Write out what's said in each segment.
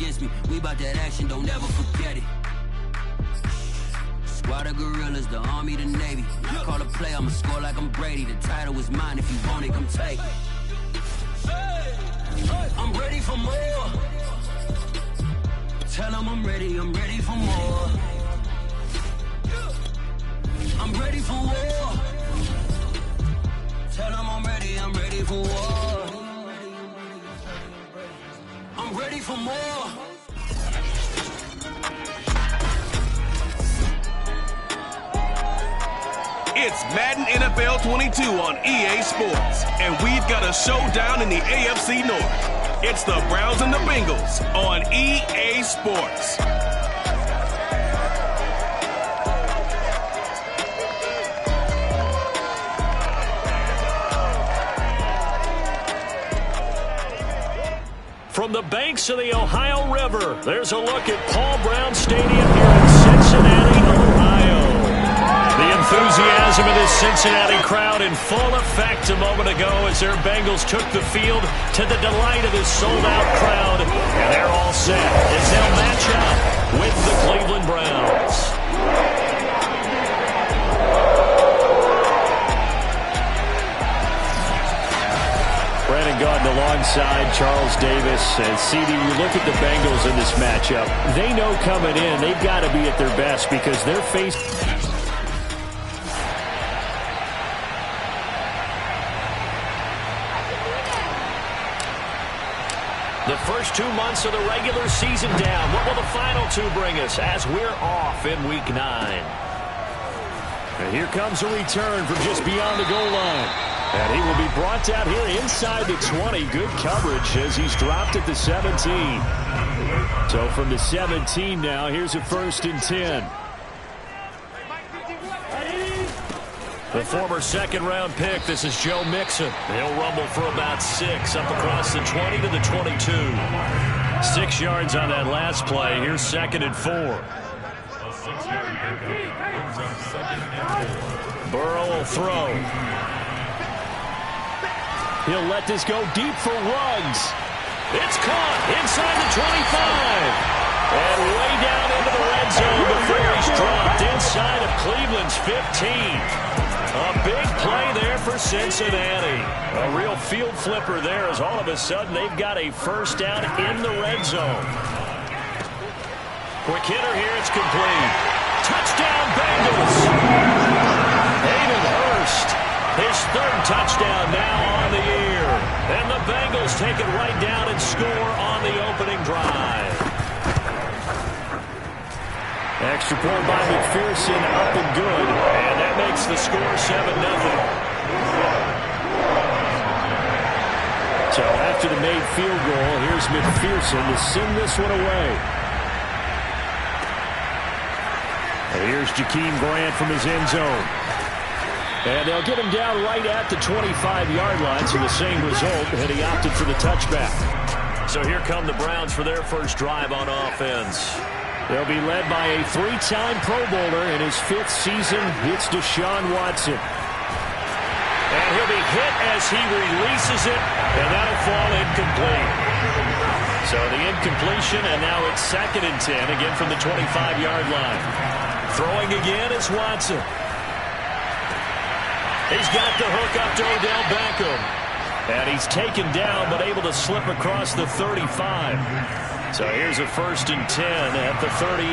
against me. We bout that action, don't ever forget it. Squad of gorillas, the army, the navy. Call a play, I'ma score like I'm Brady. The title is mine, if you want it, come take it. I'm ready for more. Tell them I'm ready for more. I'm ready for war. Tell them I'm ready for war. I'm ready for more. It's Madden NFL 22 on EA Sports, and we've got a showdown in the AFC North. It's the Browns and the Bengals on EA Sports. From the banks of the Ohio River, there's a look at Paul Brown Stadium here in Cincinnati, Ohio. The enthusiasm of this Cincinnati crowd in full effect a moment ago as their Bengals took the field to the delight of this sold-out crowd. And they're all set as they'll match up with the Cleveland Browns. Brandon Gaudin alongside Charles Davis. And CD, you look at the Bengals in this matchup. They know coming in they've got to be at their best because they're facing... The first 2 months of the regular season down. What will the final two bring us as we're off in Week 9? And here comes a return from just beyond the goal line. And he will be brought down here inside the 20. Good coverage as he's dropped at the 17. So from the 17 now, here's a 1st and 10. The former second-round pick, this is Joe Mixon. He'll rumble for about 6 up across the 20 to the 22. 6 yards on that last play. Here's 2nd and 4. Burrow will throw. He'll let this go deep for Ruggs. It's caught inside the 25. And way down into the red zone before he's dropped inside of Cleveland's 15. A big play there for Cincinnati. A real field flipper there as all of a sudden they've got a first down in the red zone. Quick hitter here, it's complete. Touchdown Bengals. Hayden Hurst, his 3rd touchdown now on the year. And the Bengals take it right down and score on the opening drive. Extra point by McPherson, up and good. And that makes the score 7-0. So after the made field goal, here's McPherson to send this one away. And here's Jakeem Grant from his end zone. And they'll get him down right at the 25-yard line, so the same result, and he opted for the touchback. So here come the Browns for their first drive on offense. They'll be led by a 3-time Pro Bowler in his 5th season. It's Deshaun Watson. And he'll be hit as he releases it, and that'll fall incomplete. So the incompletion, and now it's 2nd and 10, again from the 25-yard line. Throwing again is Watson. He's got the hook up to Odell Beckham. And he's taken down, but able to slip across the 35. So here's a 1st and 10 at the 38.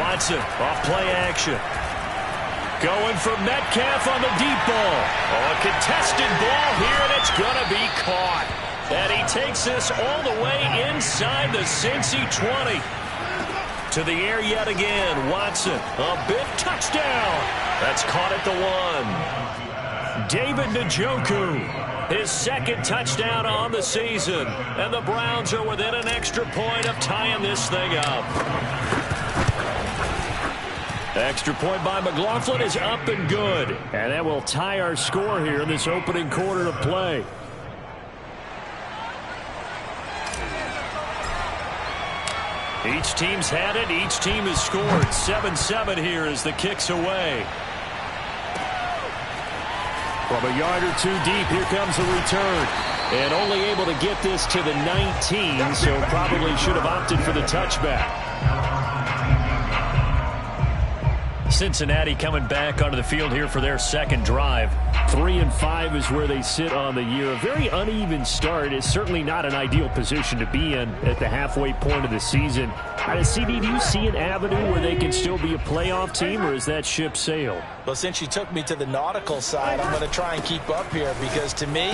Watson off play action. Going for Metcalf on the deep ball. Oh, a contested ball here, and it's going to be caught. And he takes this all the way inside the Cincy 20. To the air yet again. Watson, a big touchdown. That's caught at the 1. David Njoku, his 2nd touchdown on the season. And the Browns are within an extra point of tying this thing up. Extra point by McLaughlin is up and good. And that will tie our score here in this opening quarter of play. Each team's had it. Each team has scored. 7-7 here as the kick's away. From a yard or two deep, here comes a return. And only able to get this to the 19, so probably should have opted for the touchback. Cincinnati coming back onto the field here for their second drive. 3-5 is where they sit on the year. A very uneven start. Is certainly not an ideal position to be in at the halfway point of the season. CD, do you see an avenue where they can still be a playoff team, or is that ship sailed? Well, since you took me to the nautical side, I'm going to try and keep up here, because to me,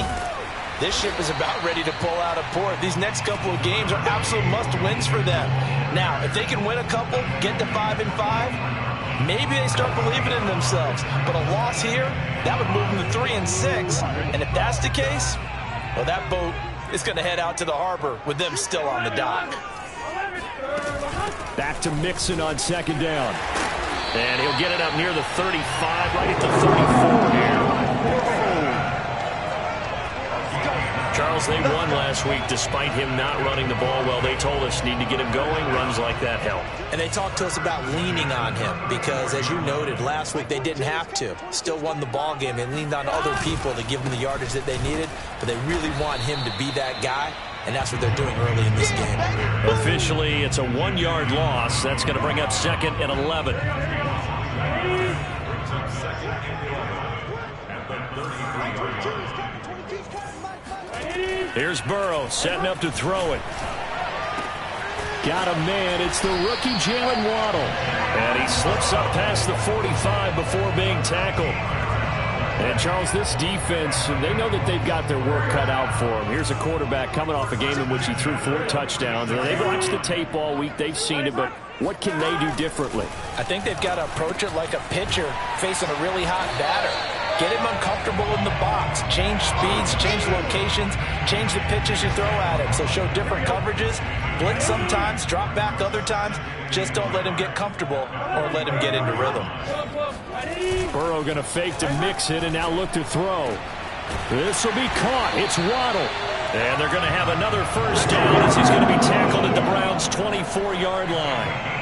this ship is about ready to pull out of port. These next couple of games are absolute must-wins for them. Now, if they can win a couple, get to 5-5, maybe they start believing in themselves. But a loss here, that would move them to 3-6. And if that's the case, well, that boat is going to head out to the harbor with them still on the dock. Back to Mixon on second down. And he'll get it up near the 35, right at the 34 here. Charles, they won last week despite him not running the ball well. They told us need to get him going. Runs like that help. And they talked to us about leaning on him because, as you noted, last week they didn't have to. Still won the ball game. They leaned on other people to give them the yardage that they needed, but they really want him to be that guy, and that's what they're doing early in this game. Officially, it's a 1-yard loss. That's going to bring up 2nd and 11. Here's Burrow setting up to throw it. Got a man. It's the rookie Jalen Waddle. And he slips up past the 45 before being tackled. And, Charles, this defense, they know that they've got their work cut out for them. Here's a quarterback coming off a game in which he threw 4 touchdowns. And they've watched the tape all week. They've seen it, but what can they do differently? I think they've got to approach it like a pitcher facing a really hot batter. Get him uncomfortable in the box. Change speeds, change locations, change the pitches you throw at him. So show different coverages. Blitz sometimes, drop back other times. Just don't let him get comfortable or let him get into rhythm. Burrow going to fake to mix it and now look to throw. This will be caught. It's Waddle. And they're going to have another first down as he's going to be tackled at the Browns' 24-yard line.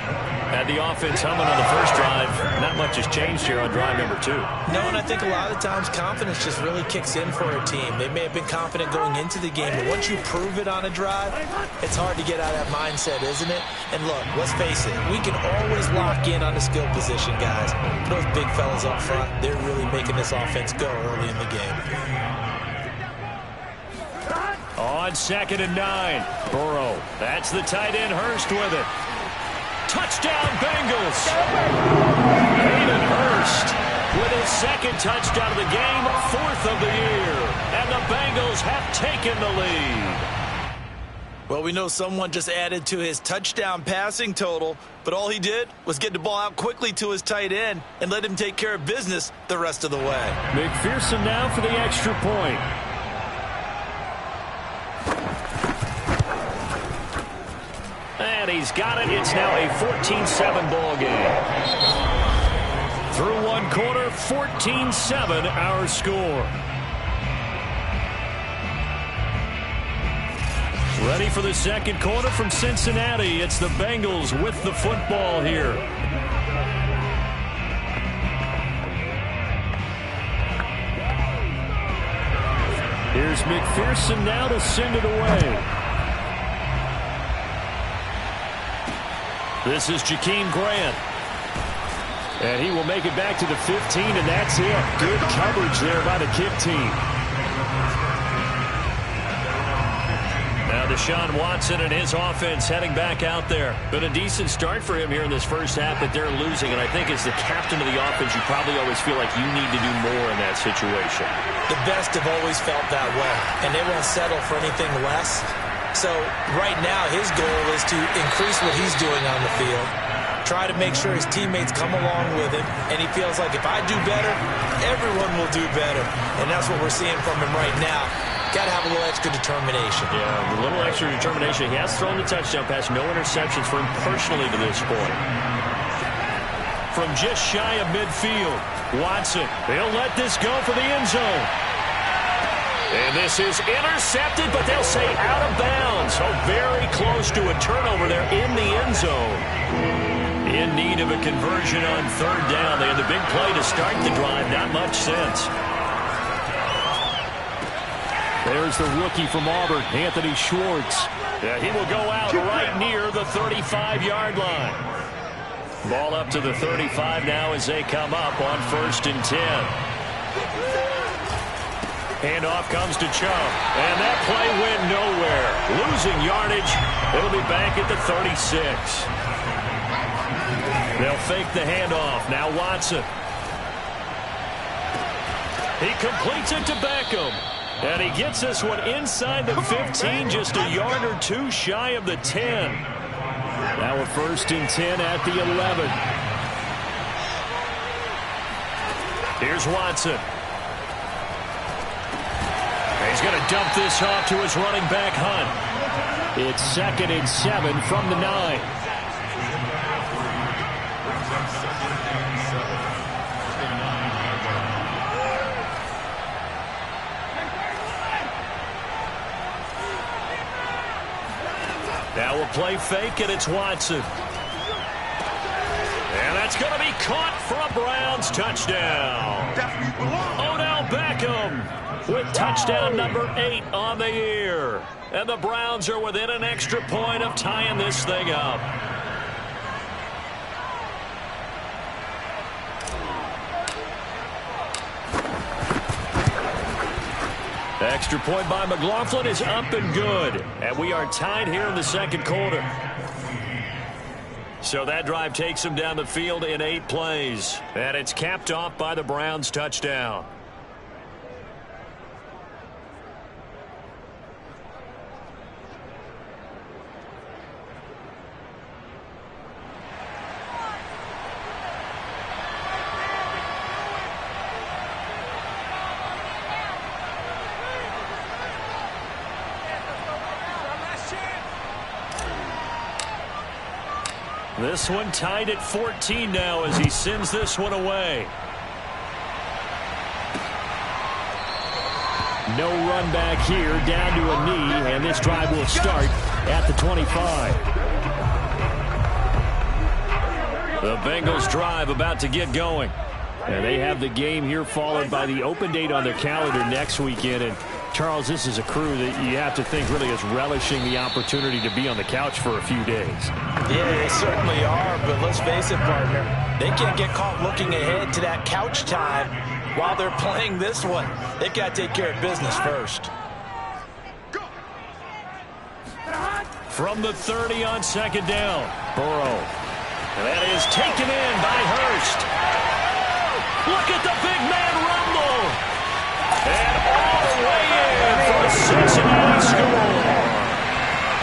Had the offense humming on the first drive. Not much has changed here on drive number 2. No, and I think a lot of times confidence just really kicks in for a team. They may have been confident going into the game, but once you prove it on a drive, it's hard to get out of that mindset, isn't it? And look, let's face it, we can always lock in on the skill position, guys. Those big fellas up front, they're really making this offense go early in the game. On 2nd and 9, Burrow. That's the tight end, Hurst with it. Touchdown, Bengals. Hayden Hurst with his 2nd touchdown of the game, 4th of the year. And the Bengals have taken the lead. Well, we know someone just added to his touchdown passing total, but all he did was get the ball out quickly to his tight end and let him take care of business the rest of the way. McPherson now for the extra point. And he's got it. It's now a 14-7 ball game. Through one quarter, 14-7 our score. Ready for the second quarter from Cincinnati. It's the Bengals with the football here. Here's McPherson now to send it away. This is Jakeem Grant. And he will make it back to the 15, and that's it. Good coverage there by the kick team. Now Deshaun Watson and his offense heading back out there. Been a decent start for him here in this first half, but they're losing. And I think as the captain of the offense, you probably always feel like you need to do more in that situation. The best have always felt that way, and they won't settle for anything less. So right now his goal is to increase what he's doing on the field, try to make sure his teammates come along with him, and he feels like if I do better, everyone will do better. And that's what we're seeing from him right now. Got to have a little extra determination. Yeah, a little extra determination. He has thrown the touchdown pass, no interceptions for him personally to this point. From just shy of midfield, Watson, they'll let this go for the end zone. And this is intercepted, but they'll say out of bounds. So very close to a turnover there in the end zone. In need of a conversion on third down. They had the big play to start the drive. Not much sense. There's the rookie from Auburn, Anthony Schwartz. Yeah, he will go out right near the 35-yard line. Ball up to the 35 now as they come up on 1st and 10. Handoff comes to Chubb, and that play went nowhere. Losing yardage. It'll be back at the 36. They'll fake the handoff. Now Watson. He completes it to Beckham. And he gets this one inside the 15, just a yard or two shy of the 10. Now a 1st and 10 at the 11. Here's Watson. He's going to dump this off to his running back, Hunt. It's 2nd and 7 from the 9. Now we'll play fake, and it's Watson. And that's going to be caught for a Browns touchdown. Odell Beckham with touchdown number 8 on the year. And the Browns are within an extra point of tying this thing up. Extra point by McLaughlin is up and good. And we are tied here in the 2nd quarter. So that drive takes them down the field in 8 plays. And it's capped off by the Browns touchdown. This one tied at 14 now as he sends this one away. No run back here, down to a knee, and this drive will start at the 25. The Bengals drive about to get going. And they have the game here followed by the open date on their calendar next weekend. And Charles, this is a crew that you have to think really is relishing the opportunity to be on the couch for a few days. Yeah, they certainly are, but let's face it, partner. They can't get caught looking ahead to that couch time while they're playing this one. They've got to take care of business first. From the 30 on 2nd down, Burrow. And that is taken in by Hurst. Look at the big man rumble. And all the way in for a Cincinnati score.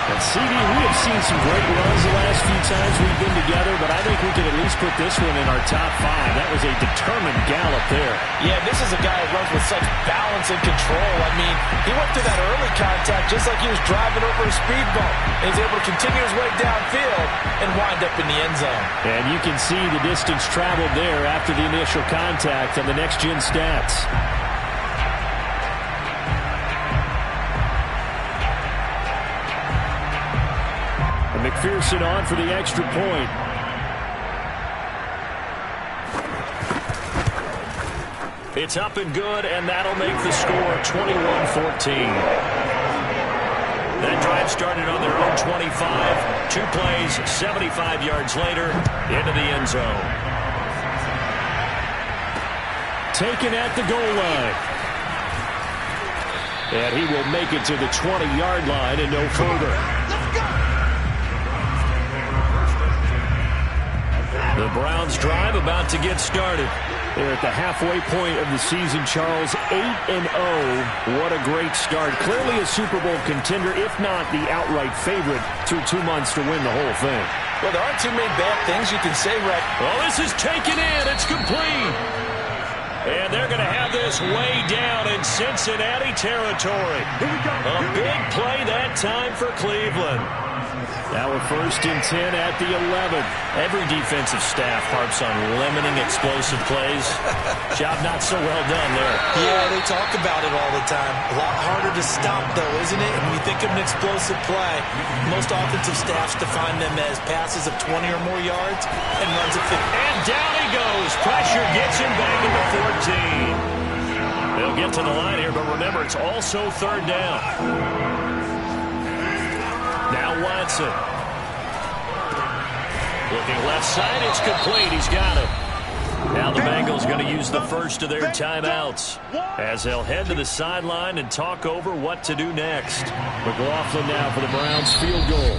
And CD, we have seen some great runs the last few times we've been together, but I think we can at least put this one in our top 5. That was a determined gallop there. Yeah, this is a guy who runs with such balance and control. I mean, he went through that early contact just like he was driving over a speed bump. And he's able to continue his way downfield and wind up in the end zone. And you can see the distance traveled there after the initial contact on the next-gen stats. McPherson on for the extra point. It's up and good, and that'll make the score 21-14. That drive started on their own 25. 2 plays, 75 yards later, into the end zone. Taken at the goal line. And he will make it to the 20-yard line and no further. The Browns drive about to get started. They're at the halfway point of the season, Charles. 8-0. What a great start. Clearly a Super Bowl contender, if not the outright favorite, through 2 months to win the whole thing. Well, there aren't too many bad things you can say, right? Well, this is taken in. It's complete. And they're going to have this way down in Cincinnati territory. A big play that time for Cleveland. Now a 1st and 10 at the 11. Every defensive staff harps on limiting explosive plays. Job not so well done there. Yeah, they talk about it all the time. A lot harder to stop, though, isn't it? And when you think of an explosive play, most offensive staffs define them as passes of 20 or more yards and runs of 50. And down he goes. Pressure gets him back at the 14. They'll get to the line here, but remember, it's also third down. Now Watson. Looking left side, it's complete. He's got it. Now the Bengals going to use the first of their timeouts as they'll head to the sideline and talk over what to do next. McLaughlin now for the Browns field goal.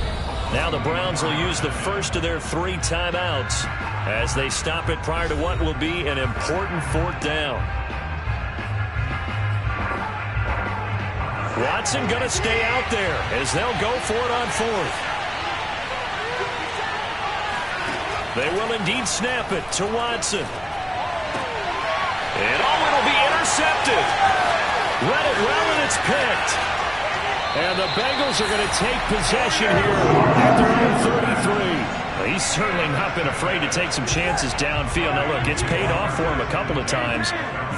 Now the Browns will use the first of their 3 timeouts as they stop it prior to what will be an important 4th down. Watson going to stay out there as they'll go for it on 4th. They will indeed snap it to Watson. And it'll be intercepted. Read it well, and it's picked. And the Bengals are going to take possession here at their own 33. He's certainly not been afraid to take some chances downfield. Now, look, it's paid off for him a couple of times.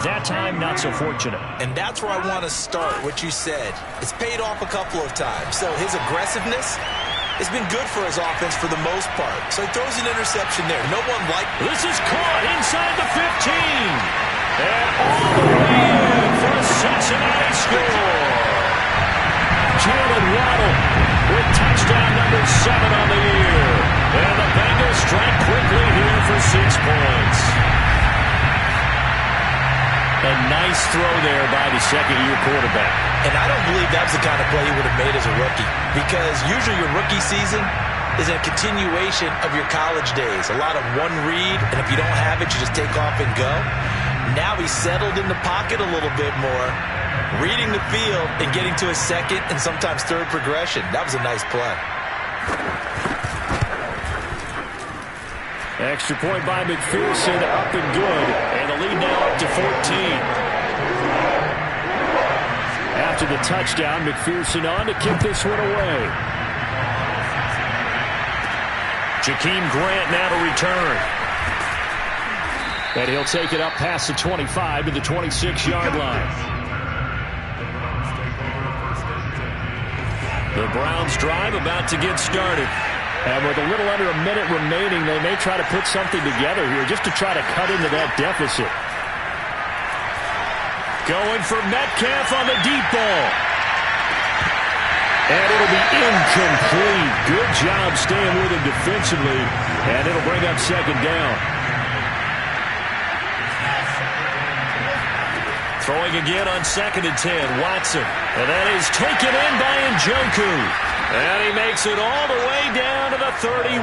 That time, not so fortunate. And that's where I want to start, what you said. It's paid off a couple of times. So his aggressiveness has been good for his offense for the most part. So he throws an interception there. No one liked it. This is caught inside the 15. And all the way in for a Cincinnati score. Jalen Waddle with touchdown number 7 on the year. And the Bengals strike quickly here for 6 points. A nice throw there by the second-year quarterback. And I don't believe that was the kind of play he would have made as a rookie, because usually your rookie season is a continuation of your college days. A lot of one read, and if you don't have it, you just take off and go. Now he's settled in the pocket a little bit more, reading the field and getting to a second and sometimes third progression. That was a nice play. Extra point by McPherson, up and good. And the lead now up to 14. After the touchdown, McPherson on to kick this one away. Jakeem Grant now to return. And he'll take it up past the 25 to the 26-yard line. The Browns drive about to get started. And with a little under a minute remaining, they may try to put something together here just to try to cut into that deficit. Going for Metcalf on the deep ball. And it'll be incomplete. Good job staying with him defensively. And it'll bring up second down. Throwing again on 2nd and 10, Watson. And that is taken in by Njoku. And he makes it all the way down to the 31.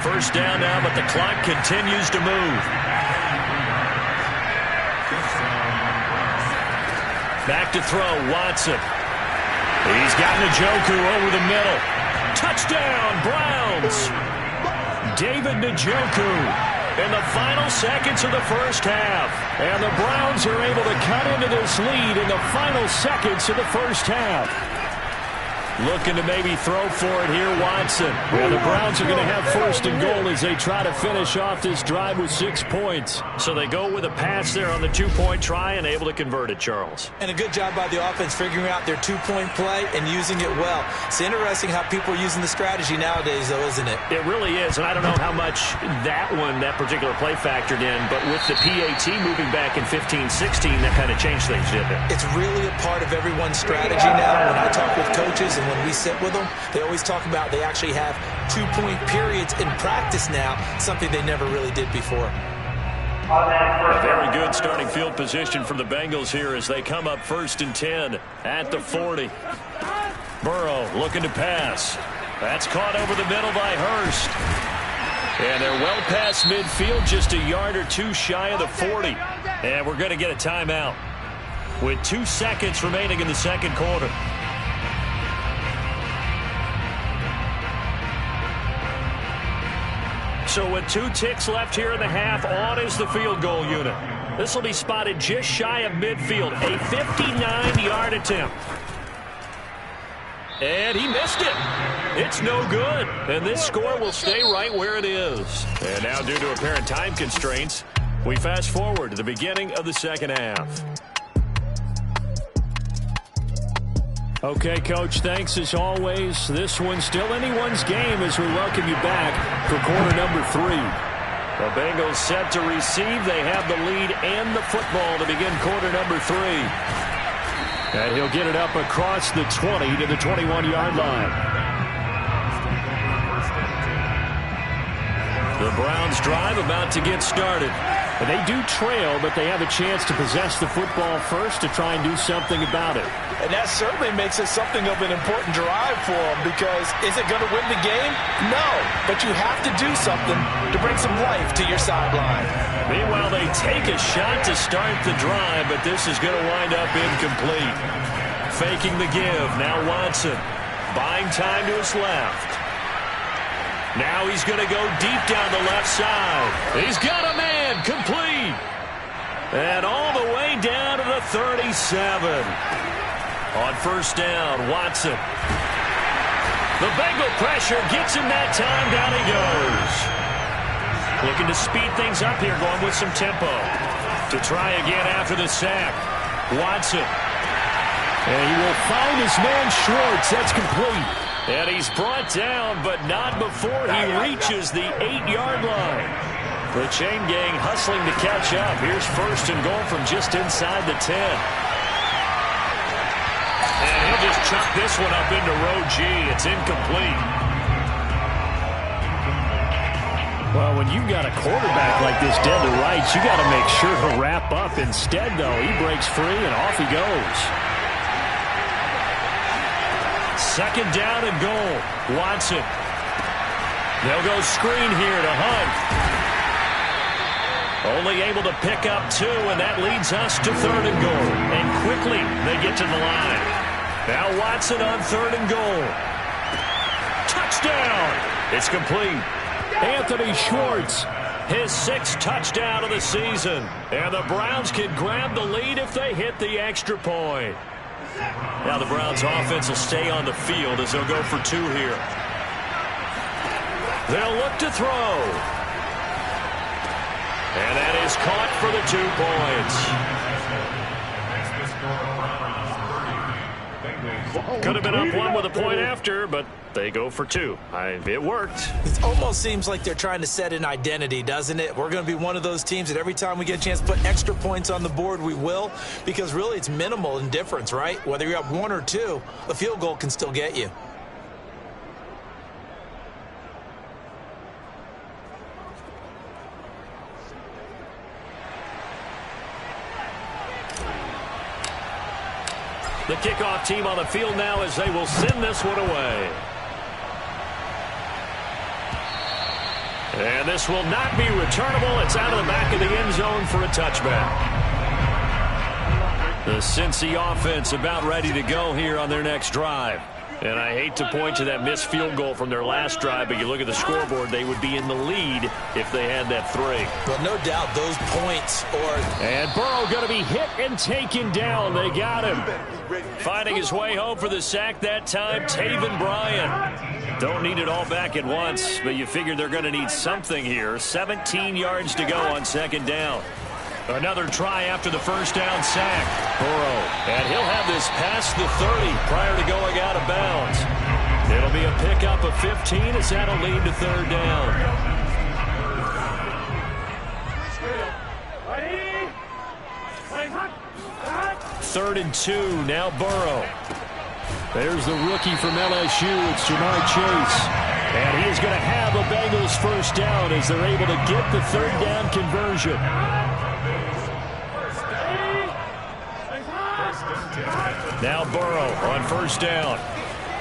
First down now, but the clock continues to move. Back to throw, Watson. He's got Njoku over the middle. Touchdown, Browns. David Njoku in the final seconds of the first half. And the Browns are able to cut into this lead in the final seconds of the first half. Looking to maybe throw for it here, Watson. Well, the Browns are going to have first and goal as they try to finish off this drive with 6 points. So they go with a pass there on the 2-point try and able to convert it, Charles. And a good job by the offense figuring out their 2-point play and using it well. It's interesting how people are using the strategy nowadays, though, isn't it? It really is, and I don't know how much that particular play factored in, but with the PAT moving back in 15-16, that kind of changed things, didn't it? It's really a part of everyone's strategy now. When I talk with coaches and when we sit with them, they always talk about they actually have 2-point periods in practice now, something they never really did before. A very good starting field position for the Bengals here as they come up 1st and 10 at the 40. Burrow looking to pass. That's caught over the middle by Hurst. And they're well past midfield, just a yard or two shy of the 40. And we're going to get a timeout with 2 seconds remaining in the second quarter. So with 2 ticks left here in the half, on is the field goal unit. This will be spotted just shy of midfield, a 59-yard attempt. And he missed it. It's no good. And this score will stay right where it is. And now, due to apparent time constraints, we fast forward to the beginning of the second half. Okay, Coach, thanks as always. This one's still anyone's game as we welcome you back for quarter number 3. The Bengals set to receive. They have the lead and the football to begin quarter number 3. And he'll get it up across the 20 to the 21-yard line. The Browns drive about to get started. And they do trail, but they have a chance to possess the football first to try and do something about it. And that certainly makes it something of an important drive for them, because is it going to win the game? No, but you have to do something to bring some life to your sideline. Meanwhile, they take a shot to start the drive, but this is going to wind up incomplete. Faking the give. Now Watson buying time to his left. Now he's going to go deep down the left side. He's got a man. Complete. And all the way down to the 37. On first down, Watson. The Bengal pressure gets him that time. Down he goes. Looking to speed things up here, going with some tempo. To try again after the sack. Watson. And he will find his man Schwartz. That's complete. And he's brought down, but not before he reaches the 8-yard line. The chain gang hustling to catch up. Here's first and goal from just inside the 10. And he'll just chuck this one up into row G. It's incomplete. Well, when you've got a quarterback like this dead to rights, you got to make sure to wrap up. Instead, though, he breaks free and off he goes. Second down and goal. Watson. They'll go screen here to Hunt. Only able to pick up 2, and that leads us to third and goal. And quickly they get to the line. Now Watson on third and goal. Touchdown! It's complete. Anthony Schwartz, his 6th touchdown of the season. And the Browns can grab the lead if they hit the extra point. Now the Browns offense will stay on the field as they'll go for 2 here. They'll look to throw. And that is caught for the 2 points. Could have been up 1 with a point after, but they go for 2. It worked. It almost seems like they're trying to set an identity, doesn't it? We're going to be one of those teams that every time we get a chance to put extra points on the board, we will. Because really it's minimal in difference, right? Whether you're up 1 or 2, a field goal can still get you. The kickoff team on the field now as they will send this one away. And this will not be returnable. It's out of the back of the end zone for a touchback. The Cincy offense about ready to go here on their next drive. And I hate to point to that missed field goal from their last drive, but you look at the scoreboard, they would be in the lead if they had that 3. Well, no doubt those points And Burrow going to be hit and taken down. They got him. Finding his way home for the sack that time, Taven Bryan. Don't need it all back at once, but you figure they're going to need something here. 17 yards to go on second down. Another try after the first down sack. Burrow. And he'll have this past the 30 prior to going out of bounds. It'll be a pickup of 15 as that'll lead to third down. Third and 2. Now Burrow. There's the rookie from LSU. It's Jamar Chase. And he is going to have a Bengals first down as they're able to get the third down conversion. Now Burrow on first down.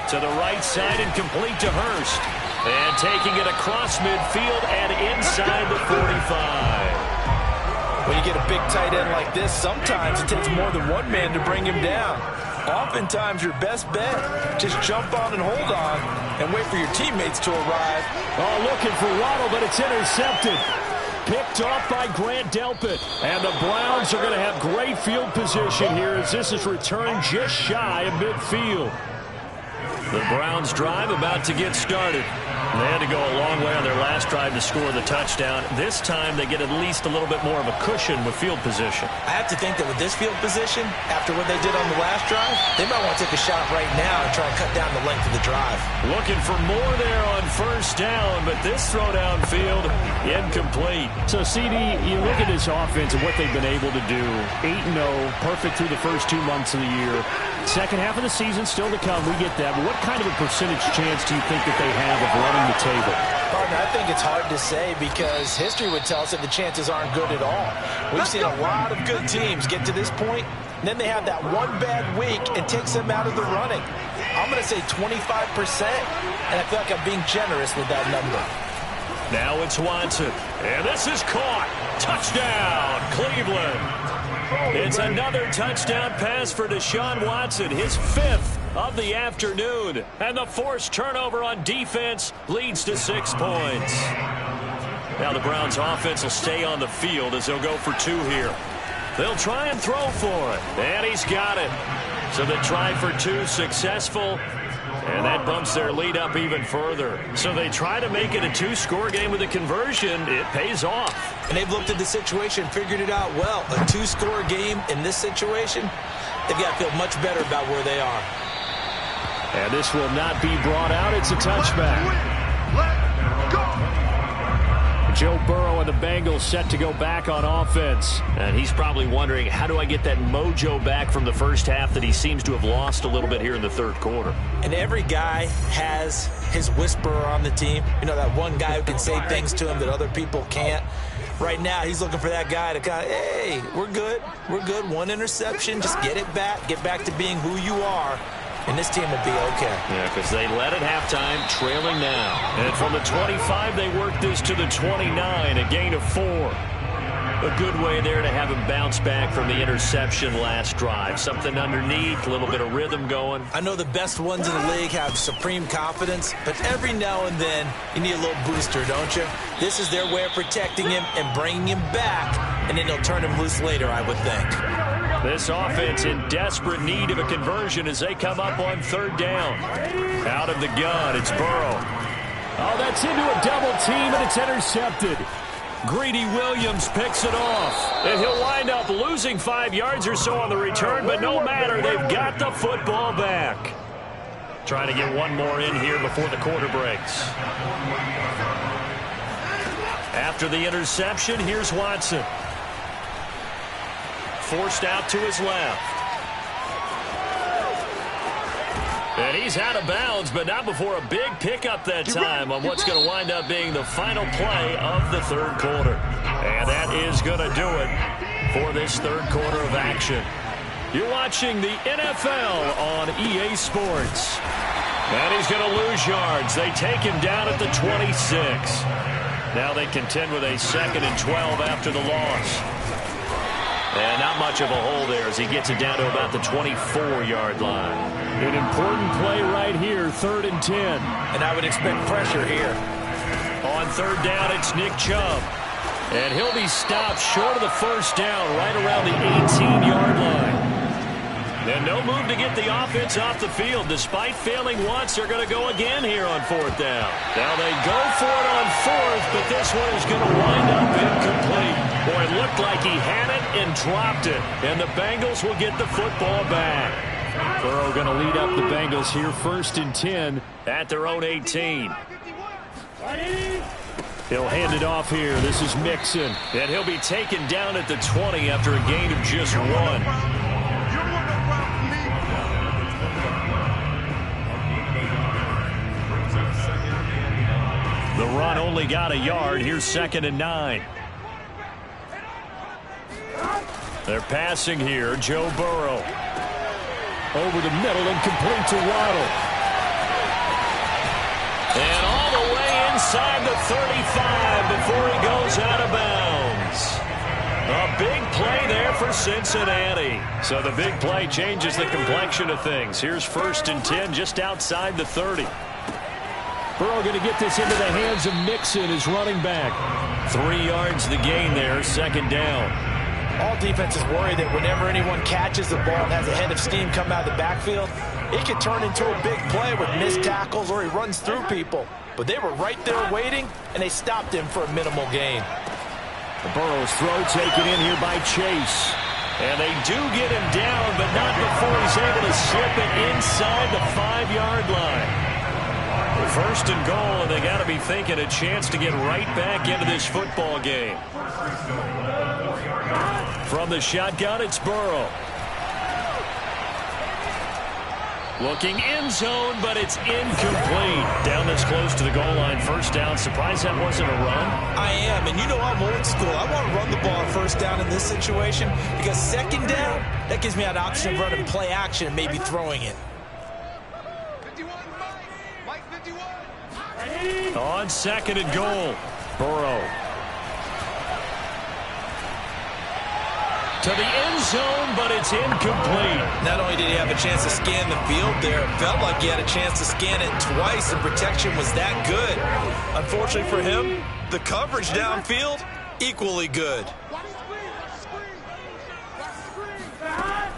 To the right side and complete to Hurst. And taking it across midfield and inside the 45. When you get a big tight end like this, sometimes it takes more than one man to bring him down. Oftentimes your best bet, just jump on and hold on and wait for your teammates to arrive. Oh, looking for Waddle, but it's intercepted. Picked off by Grant Delpit. And the Browns are going to have great field position here as this is returned just shy of midfield. The Browns drive about to get started. They had to go a long way on their last drive to score the touchdown. This time they get at least a little bit more of a cushion with field position. I have to think that with this field position, after what they did on the last drive, they might want to take a shot right now and try and cut down the length of the drive. Looking for more there on first down, but this throw downfield, incomplete. So, CD, you look at this offense and what they've been able to do. 8-0, perfect through the first 2 months of the year. Second half of the season still to come. We get that. But what kind of a percentage chance do you think that they have of running the table? Partner, I think it's hard to say because history would tell us that the chances aren't good at all. We've seen a lot of good teams get to this point, and then they have that one bad week and takes them out of the running. I'm going to say 25%, and I feel like I'm being generous with that number. Now it's Watson, and this is caught. Touchdown, Cleveland. It's another touchdown pass for Deshaun Watson, his 5th of the afternoon. And the forced turnover on defense leads to 6 points. Now the Browns offense will stay on the field as they'll go for 2 here. They'll try and throw for it, and he's got it. So they try for 2, successful. And that bumps their lead up even further. So they try to make it a 2-score game with a conversion. It pays off. And they've looked at the situation, figured it out well. A 2-score game in this situation, they've got to feel much better about where they are. And this will not be brought out. It's a touchback. Joe Burrow and the Bengals set to go back on offense. And he's probably wondering, how do I get that mojo back from the first half that he seems to have lost a little bit here in the third quarter? And every guy has his whisperer on the team. You know, that one guy who can say things to him that other people can't. Right now, he's looking for that guy to kind of, hey, we're good. We're good. 1 interception. Just get it back. Get back to being who you are. And this team will be okay. Yeah, because they led at halftime, trailing now. And from the 25, they work this to the 29, a gain of 4. A good way there to have him bounce back from the interception last drive. Something underneath, a little bit of rhythm going. I know the best ones in the league have supreme confidence, but every now and then you need a little booster, don't you? This is their way of protecting him and bringing him back, and then they'll turn him loose later, I would think. This offense in desperate need of a conversion as they come up on 3rd down. Out of the gun, it's Burrow. Oh, that's into a double team, and it's intercepted. Greedy Williams picks it off. And he'll wind up losing 5 yards or so on the return, but no matter, they've got the football back. Trying to get one more in here before the quarter breaks. After the interception, here's Watson. Forced out to his left. And he's out of bounds, but not before a big pickup that time on what's going to wind up being the final play of the third quarter. And that is going to do it for this third quarter of action. You're watching the NFL on EA Sports. And he's going to lose yards. They take him down at the 26. Now they contend with a 2nd and 12 after the loss. And not much of a hole there as he gets it down to about the 24-yard line. An important play right here, 3rd and 10. And I would expect pressure here. On 3rd down, it's Nick Chubb. And he'll be stopped short of the first down right around the 18-yard line. And no move to get the offense off the field. Despite failing once, they're going to go again here on 4th down. Now they go for it on 4th, but this one is going to wind up incomplete. Boy, it looked like he had it and dropped it. And the Bengals will get the football back. Burrow going to lead up the Bengals here, 1st and 10. At their own 18. He'll hand it off here. This is Mixon. And he'll be taken down at the 20 after a gain of just 1. The run only got a yard. Here's 2nd and 9. They're passing here. Joe Burrow. Over the middle and complete to Waddle. And all the way inside the 35 before he goes out of bounds. A big play there for Cincinnati. So the big play changes the complexion of things. Here's 1st and 10 just outside the 30. Burrow going to get this into the hands of Mixon, his running back. 3 yards the gain there, 2nd down. All defenses worry that whenever anyone catches the ball and has a head of steam come out of the backfield, it could turn into a big play with missed tackles or he runs through people. But they were right there waiting, and they stopped him for a minimal gain. Burrow's throw taken in here by Chase. And they do get him down, but not before he's able to slip it inside the 5-yard line. First and goal, and they got to be thinking a chance to get right back into this football game. From the shotgun, it's Burrow. Looking end zone, but it's incomplete. Down this close to the goal line. First down. Surprised that wasn't a run? I am, and you know I'm old school. I want to run the ball first down in this situation because second down, that gives me an option of running play action and maybe throwing it. 51, Mike 51. On second and goal, Burrow. To the end zone, but it's incomplete. Not only did he have a chance to scan the field there, it felt like he had a chance to scan it twice. The protection was that good. Unfortunately for him, the coverage downfield, equally good.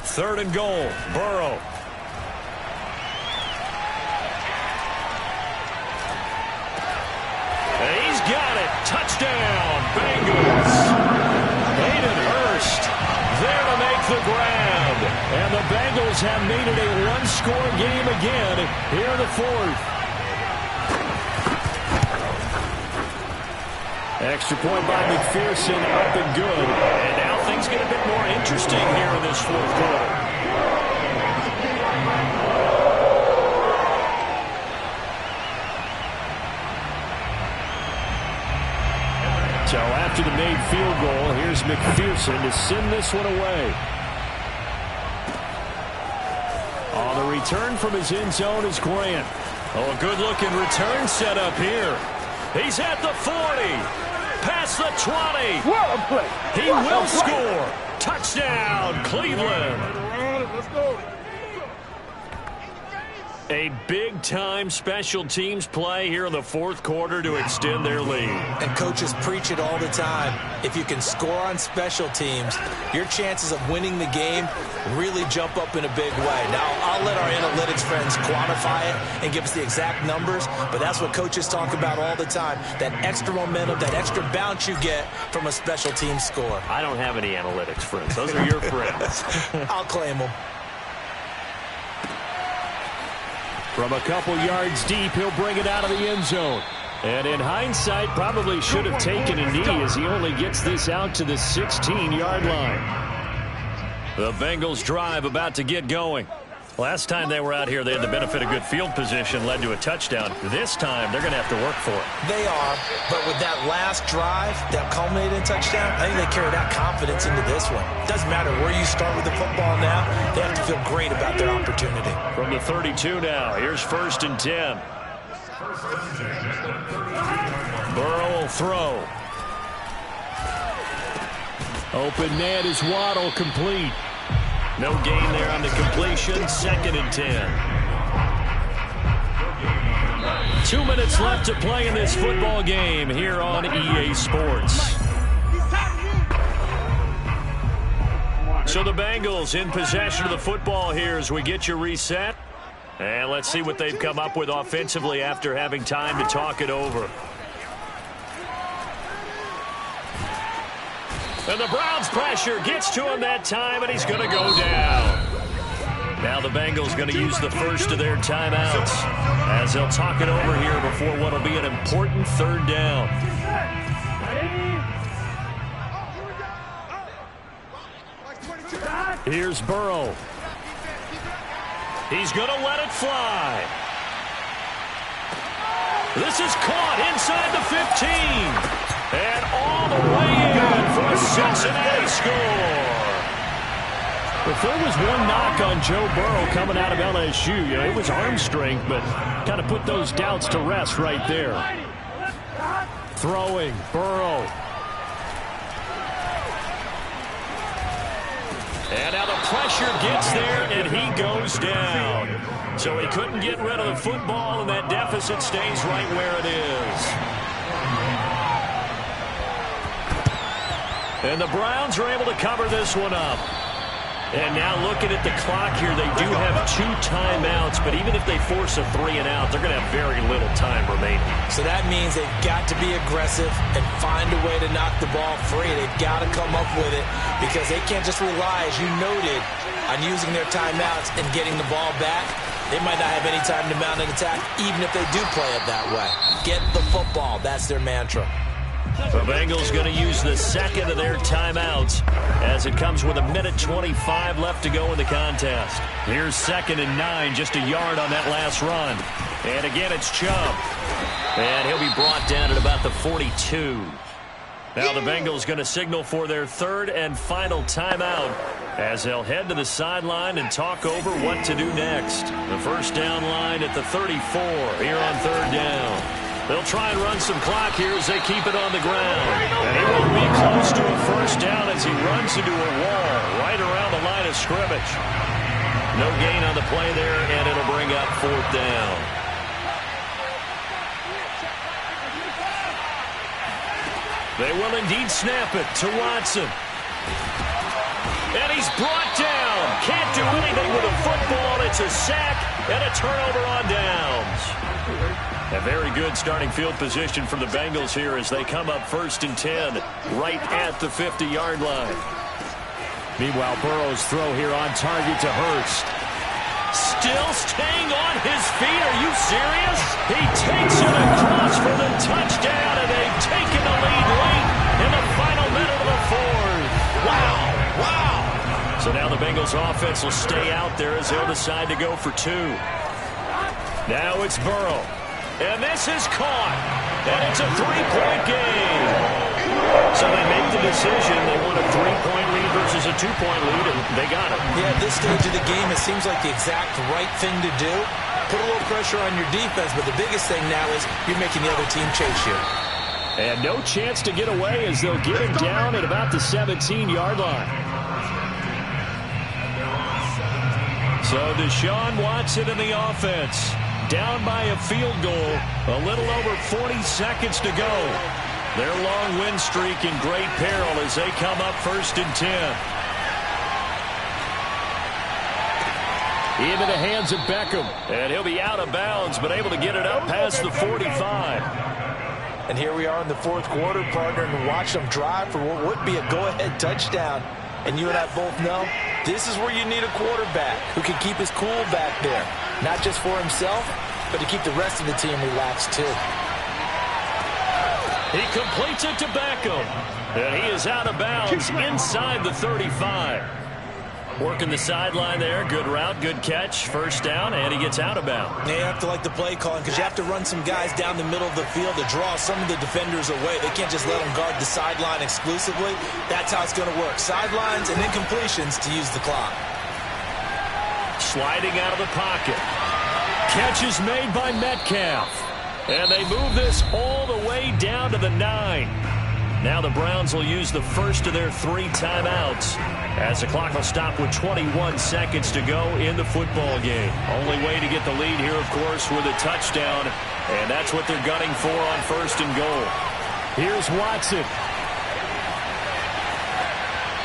Third and goal, Burrow. And he's got it. Touchdown, Bengals. Hayden Hurst there to make the grab. And the Bengals have made it a one-score game again here in the fourth. Extra point by McPherson, up and good. And now things get a bit more interesting here in this fourth quarter. So after the made field goal, here's McPherson to send this one away. On the return from his end zone is Grant. Oh, a good-looking return set up here. He's at the 40. Past the 20. He will score. Touchdown, Cleveland. Let's go. A big-time special teams play here in the fourth quarter to extend their lead. And coaches preach it all the time. If you can score on special teams, your chances of winning the game really jump up in a big way. Now, I'll let our analytics friends quantify it and give us the exact numbers, but that's what coaches talk about all the time, that extra momentum, that extra bounce you get from a special team score. I don't have any analytics friends. Those are your friends. I'll claim them. From a couple yards deep, he'll bring it out of the end zone. And in hindsight, probably should have taken a knee as he only gets this out to the 16-yard line. The Bengals drive about to get going. Last time they were out here, they had the benefit of good field position, led to a touchdown. This time, they're going to have to work for it. They are, but with that last drive that culminated in touchdown, I think they carry that confidence into this one. It doesn't matter where you start with the football now. They have to feel great about their opportunity. From the 32 now, here's 1st and 10. Burrow will throw. Open man is Waddle, complete. No gain there on the completion. 2nd and 10. 2 minutes left to play in this football game here on EA Sports. So the Bengals in possession of the football here as we get you reset. And let's see what they've come up with offensively after having time to talk it over. And the Browns pressure gets to him that time, and he's going to go down. Now the Bengals going to use the first of their timeouts as they'll talk it over here before what will be an important 3rd down. Here's Burrow. He's going to let it fly. This is caught inside the 15. And all the way in for a Cincinnati score. If there was one knock on Joe Burrow coming out of LSU, it was arm strength, but kind of put those doubts to rest right there. Throwing, Burrow. And now the pressure gets there, and he goes down. So he couldn't get rid of the football, and that deficit stays right where it is. And the Browns are able to cover this one up. And now looking at the clock here, they do have 2 timeouts, but even if they force a 3 and out, they're going to have very little time remaining. So that means they've got to be aggressive and find a way to knock the ball free. They've got to come up with it because they can't just rely, as you noted, on using their timeouts and getting the ball back. They might not have any time to mount an attack, even if they do play it that way. Get the football. That's their mantra. The Bengals going to use the second of their timeouts as it comes with 1:25 left to go in the contest. Here's 2nd and 9, just a yard on that last run. And again, it's Chubb. And he'll be brought down at about the 42. Now the Bengals going to signal for their 3rd and final timeout as they'll head to the sideline and talk over what to do next. The first down line at the 34 here on 3rd down. They'll try and run some clock here as they keep it on the ground. And he won't be close to a first down as he runs into a wall right around the line of scrimmage. No gain on the play there, and it'll bring up 4th down. They will indeed snap it to Watson. And he's brought down. Can't do anything with a football. It's a sack and a turnover on downs. A very good starting field position for the Bengals here as they come up 1st and 10 right at the 50-yard line. Meanwhile, Burrow's throw here on target to Hurst. Still staying on his feet. Are you serious? He takes it across for the touchdown, and they've taken the lead late in the final minute of the 4th. Wow. Wow. So now the Bengals offense will stay out there as they'll decide to go for 2. Now it's Burrow. And this is caught. And it's a 3-point game. So they make the decision. They want a 3-point lead versus a 2-point lead, and they got it. Yeah, at this stage of the game, it seems like the exact right thing to do. Put a little pressure on your defense, but the biggest thing now is you're making the other team chase you. And no chance to get away as they'll get him down at about the 17-yard line. So Deshaun Watson in the offense. Down by a field goal, a little over 40 seconds to go. Their long win streak in great peril as they come up 1st and 10. Into the hands of Beckham. And he'll be out of bounds, but able to get it up past the 45. And here we are in the 4th quarter, partner, and watch them drive for what would be a go-ahead touchdown. And you and I both know this is where you need a quarterback who can keep his cool back there. Not just for himself, but to keep the rest of the team relaxed too. He completes it to Beckham. And he is out of bounds inside the 35. Working the sideline there. Good route, good catch. First down, and he gets out of bounds. You have to like the play calling because you have to run some guys down the middle of the field to draw some of the defenders away. They can't just let them guard the sideline exclusively. That's how it's going to work. Sidelines and then completions to use the clock. Sliding out of the pocket. Catch is made by Metcalf. And they move this all the way down to the 9. Now the Browns will use the first of their 3 timeouts as the clock will stop with 21 seconds to go in the football game. Only way to get the lead here, of course, with a touchdown. And that's what they're gunning for on 1st and goal. Here's Watson.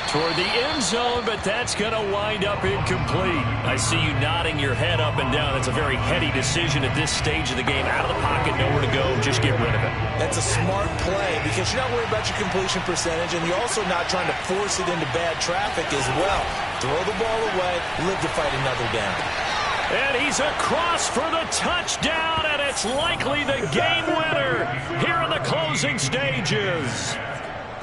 Toward the end zone, but that's going to wind up incomplete. I see you nodding your head up and down. That's a very heady decision at this stage of the game. Out of the pocket, nowhere to go. Just get rid of it. That's a smart play because you're not worried about your completion percentage, and you're also not trying to force it into bad traffic as well. Throw the ball away, live to fight another down. And he's across for the touchdown, and it's likely the game winner here in the closing stages.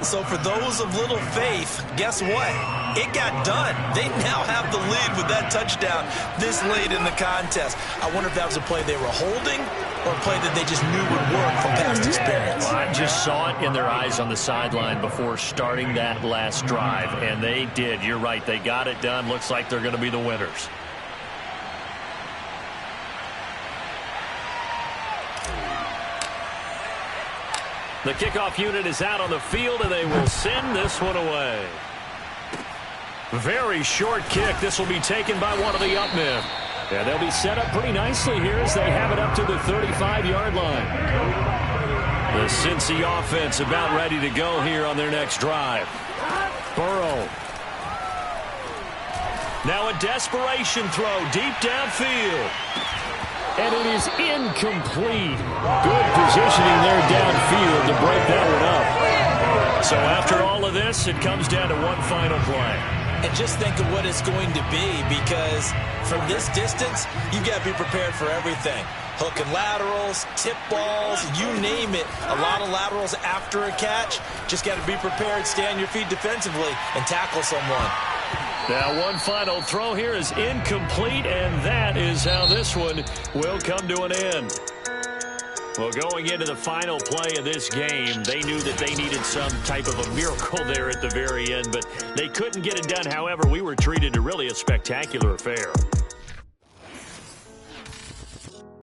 So for those of little faith, guess what? It got done. They now have the lead with that touchdown this late in the contest. I wonder if that was a play they were holding or a play that they just knew would work from past experience. Well, I just saw it in their eyes on the sideline before starting that last drive, and they did. You're right. They got it done. Looks like they're going to be the winners. The kickoff unit is out on the field, and they will send this one away. Very short kick. This will be taken by one of the up men. Yeah, they'll be set up pretty nicely here as they have it up to the 35-yard line. The Cincy offense about ready to go here on their next drive. Burrow. Now a desperation throw deep downfield. And it is incomplete. Good positioning there downfield to break that one up. So after all of this, it comes down to one final play. And just think of what it's going to be, because from this distance, you've got to be prepared for everything. Hook and laterals, tip balls, you name it. A lot of laterals after a catch. Just got to be prepared, stay on your feet defensively, and tackle someone. Now one final throw here is incomplete, and that is how this one will come to an end. Well, going into the final play of this game, they knew that they needed some type of a miracle there at the very end, but they couldn't get it done. However, we were treated to really a spectacular affair.